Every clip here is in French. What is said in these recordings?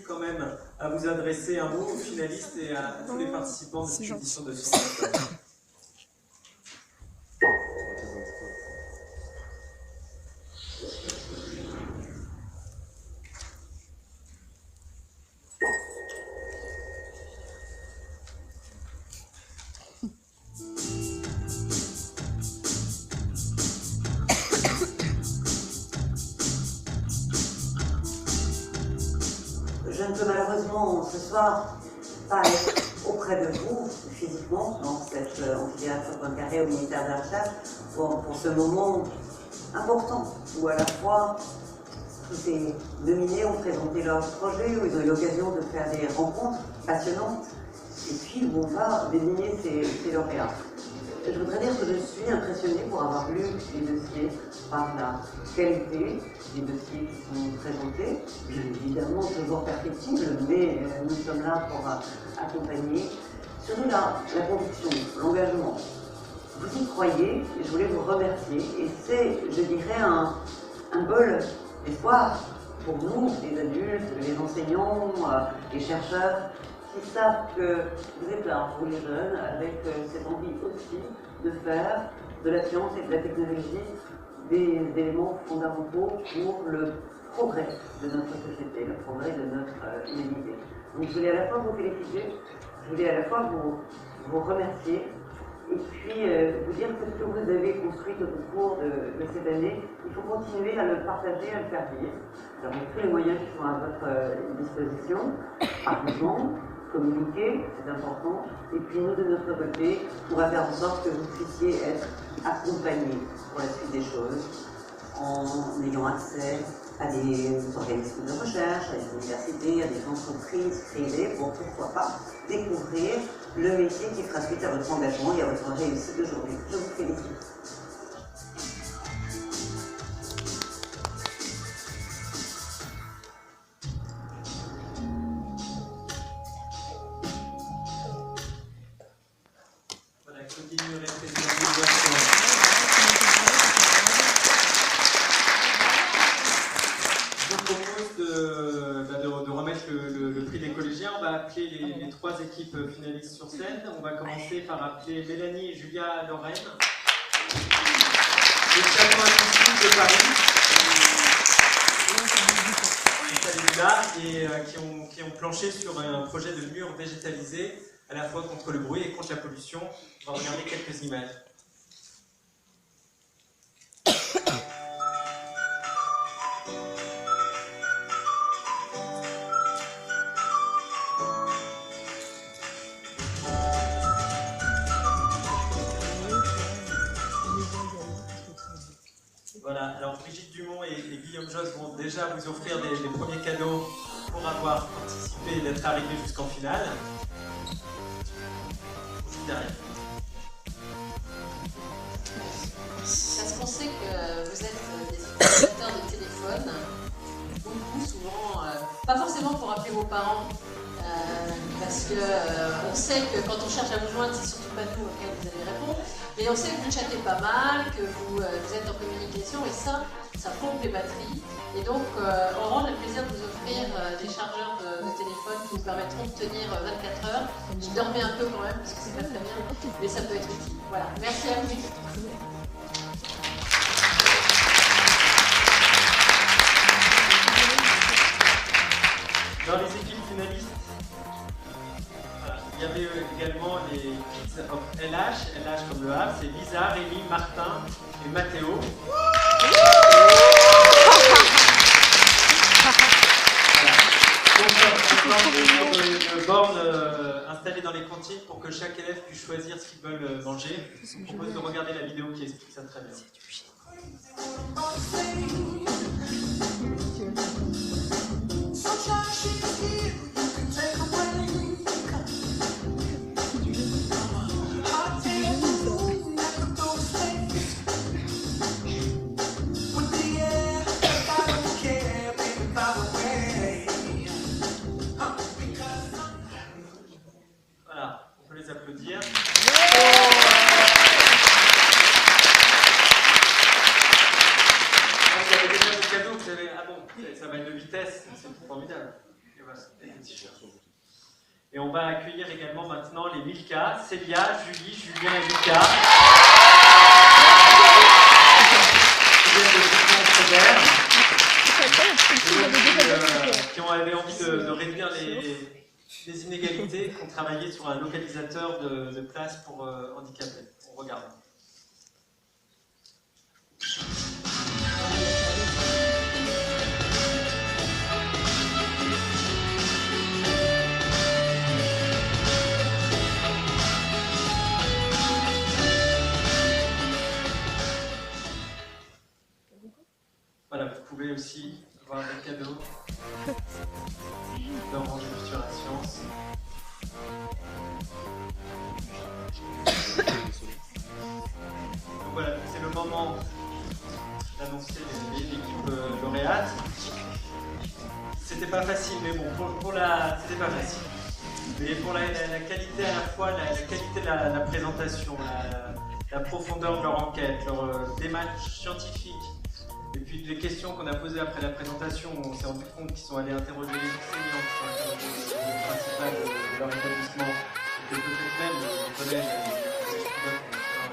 Quand même à vous adresser un mot aux finalistes et à tous les participants de cette édition de Sciences. Je ne peux malheureusement ce soir pas être auprès de vous physiquement dans cette amphithéâtre Poincaré au ministère de la Recherche pour ce moment important où à la fois tous ces nominés ont présenté leur projet, où ils ont eu l'occasion de faire des rencontres passionnantes et puis où on va désigner ces lauréats. Je voudrais dire que je suis impressionnée pour avoir lu les dossiers par la qualité des dossiers qui sont présentés, bien évidemment toujours perfectibles, mais nous sommes là pour accompagner. Surtout la conviction, l'engagement. Vous y croyez, et je voulais vous remercier, et c'est, je dirais, un bol d'espoir pour nous, les adultes, les enseignants, les chercheurs, qui savent que vous êtes là, vous les jeunes, avec cette envie aussi de faire de la science et de la technologie des éléments fondamentaux pour le progrès de notre société, le progrès de notre humanité. Donc je voulais à la fois vous féliciter, je voulais à la fois vous remercier, et puis vous dire que ce que vous avez construit au cours de cette année, il faut continuer à le partager, à le faire vivre, avec tous les moyens qui sont à votre disposition, argent, communiquer, c'est important, et puis nous de notre côté, on va faire en sorte que vous puissiez être accompagnés pour la suite des choses, en ayant accès à des organismes de recherche, à des universités, à des entreprises privées, pour pourquoi pas découvrir le métier qui fera suite à votre engagement et à votre réussite d'aujourd'hui. Je vous félicite. De remettre le prix des collégiens. On va appeler les trois équipes finalistes sur scène. On va commencer par appeler Mélanie et Julia Lorraine, des châteaux artistiques de Paris, et qui ont planché sur un projet de mur végétalisé, à la fois contre le bruit et contre la pollution. On va regarder quelques images. Voilà, alors Brigitte Dumont et Guillaume Josse vont déjà vous offrir les premiers cadeaux pour avoir participé et d'être arrivés jusqu'en finale. Derrière. Parce qu'on sait que vous êtes des utilisateurs de téléphone, beaucoup, souvent, pas forcément pour appeler vos parents, parce que on sait que quand on cherche à vous joindre, c'est surtout pas nous auxquels vous allez répondre, mais on sait que vous chattez pas mal, que vous êtes en communication, et ça pompe les batteries. Et donc, on aura le plaisir de vous offrir des chargeurs de téléphone qui vous permettront de tenir 24 heures. Je dormais un peu quand même, parce que c'est pas très bien, mais ça peut être utile. Voilà, merci à vous. Dans les équipes finalistes, il y avait également les Kids of LH comme le Havre, c'est Lisa, Rémi, Martin et Mathéo. De bornes installées dans les cantines pour que chaque élève puisse choisir ce qu'ils veulent manger. Je vous propose de regarder la vidéo qui explique ça très bien. vous avez... Ah bon, ça va être de vitesse, c'est formidable. Et voilà, les t-shirts. Et on va accueillir également maintenant les Milka, Célia, Julie, Julien et Milka. Qui avaient envie de réduire les inégalités, qui ont travaillé sur un localisateur de places pour handicapés. On regarde. Voilà, vous pouvez aussi avoir des cadeaux d'Orange Futura Science. Donc voilà, c'est le moment d'annoncer l'équipe lauréate. C'était pas facile, mais bon, c'était pas facile. Mais pour la qualité à la fois, la qualité de la présentation, la profondeur de leur enquête, leur démarche scientifique, et puis les questions qu'on a posées après la présentation, on s'est rendu compte qu'ils sont allés interroger les enseignants, qui sont interrogés sur le principal de leur établissement, et peut-être même les collèges et les étudiants qui ont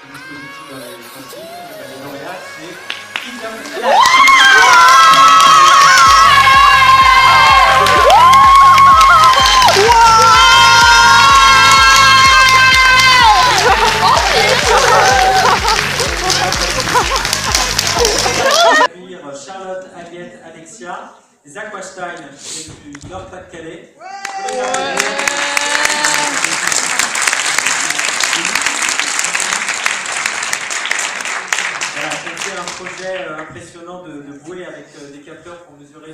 un dispositif dans les cantines. Les lauréats, c'est Isabelle. Charlotte, Aguette, Alexia, les Aquastein du Nord-Pas-de-Calais. Voilà, c'était un projet impressionnant de bouée avec des capteurs pour mesurer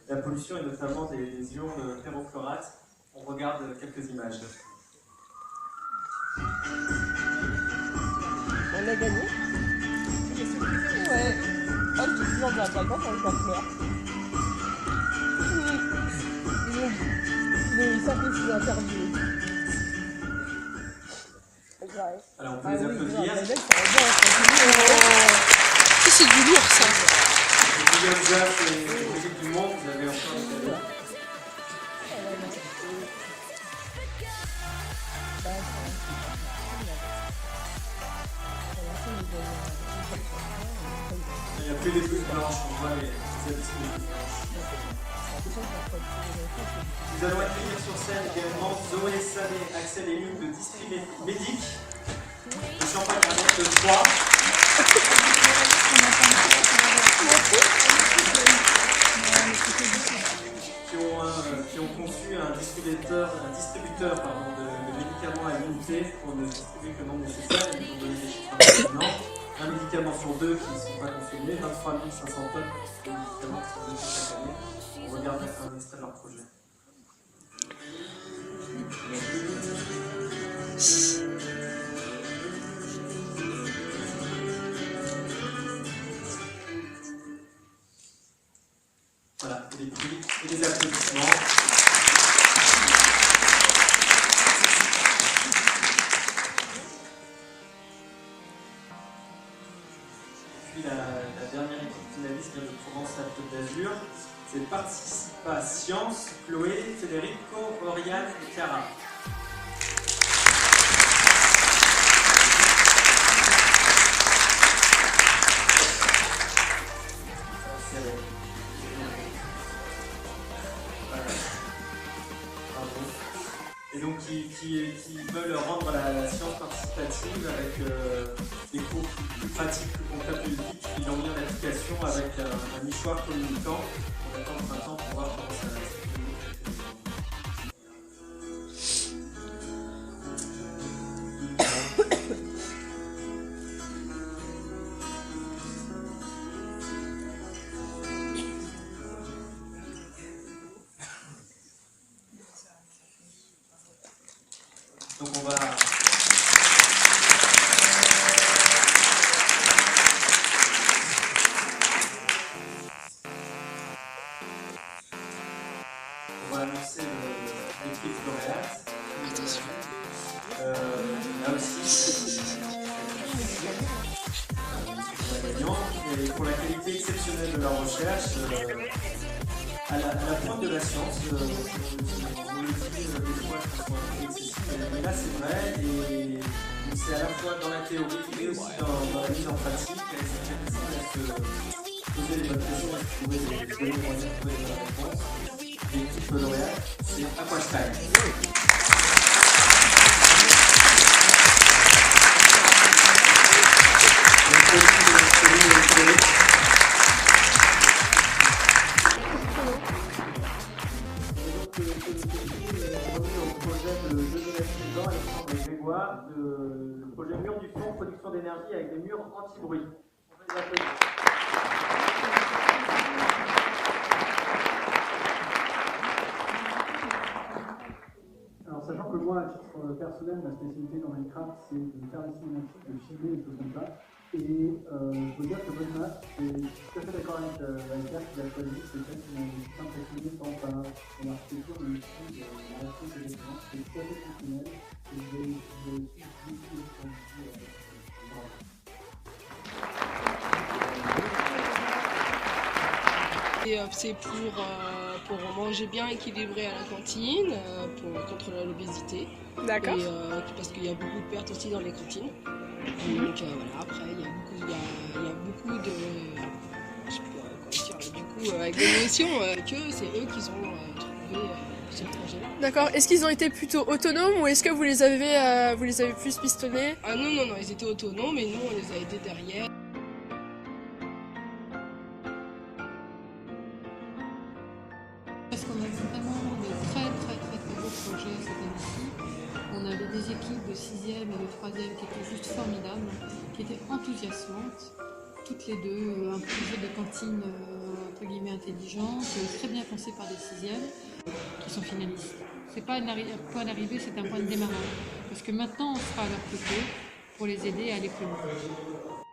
la pollution et notamment des ions de ferrochlorate. On regarde quelques images. On a gagné. Ouais. Ah, je te dis, on va pas quand on pleure. Ils savent que c'est interview. Alors on peut les applaudir. C'est du lourd ça. Les musiques du monde, vous avez encore un cadeau. Il n'y a plus les boules blanches, on voit les habitudes blanches. Nous allons accueillir sur scène également Zoé Salé, Axel et Luc de District Médic, de Champagne-Ardenne de 3. Qui ont conçu un distributeur de médicaments à l'unité pour ne distribuer que le nombre nécessaire. Ils ont donné des chiffres impressionnants. Un médicament sur deux qui ne sont pas consommés, 23 500 tonnes de médicaments qui sont donnés chaque année. On regarde un extrait de leur projet. Voilà, des cris et des applaudissements. Et puis la dernière équipe finaliste vient de Provence-Alpes d'Azur. C'est Participa Science, Chloé, Federico, Oriane et Chiara. Et donc qui veulent rendre la science participative avec des cours plus pratiques, plus concrets, plus ludiques. Ils l'ont mis en application avec un nichoir communicant. On attend le printemps pour voir comment ça va se Donc on va... annoncer l'équipe lauréate. Là aussi, la gagnante, et pour la qualité exceptionnelle de leur recherche, à la pointe de la science. On le dit des fois qui sont excessifs, mais là c'est vrai, et c'est à la fois dans la théorie et aussi dans la mise en pratique. Et c'est très facile à se poser les bonnes questions, à se trouver les moyens de trouver les bonnes réponses. L'équipe lauréate, c'est Aquastyle. Le projet mur du son, production d'énergie avec des murs anti-bruit. Alors, sachant que moi, à titre personnel, ma spécialité dans Minecraft, c'est de faire des cinématiques, de filmer et tout comme ça. Et je peux dire que Bonnemas, je suis tout à fait d'accord avec la carte qu'il a choisi, c'est celle qui m'a impressionné tant par son architecture, mais aussi la réaction que j'ai faite. C'est tout à fait fonctionnel. Et je vais aussi expliquer ce qu'on dit. C'est pour manger bien équilibré à la cantine, contre l'obésité. D'accord. Et parce qu'il y a beaucoup de pertes aussi dans les cantines. Donc voilà, après il y a beaucoup de... Je sais pas quoi dire, du coup avec des notions que c'est eux qui ont trouvé ce projet-là. D'accord. Est-ce qu'ils ont été plutôt autonomes ou est-ce que vous les avez plus pistonnés? Ah non, ils étaient autonomes mais nous on les a aidés derrière. Parce qu'on a vraiment de très beaux projets cette année-ci. On avait des équipes de 6e et de 3e qui étaient juste formidables, qui étaient enthousiasmantes, toutes les deux. Un projet de cantine entre guillemets intelligente, très bien pensé par des 6e qui sont finalistes. C'est pas un point d'arrivée, c'est un point de démarrage. Parce que maintenant on sera à leur côté pour les aider à aller plus loin.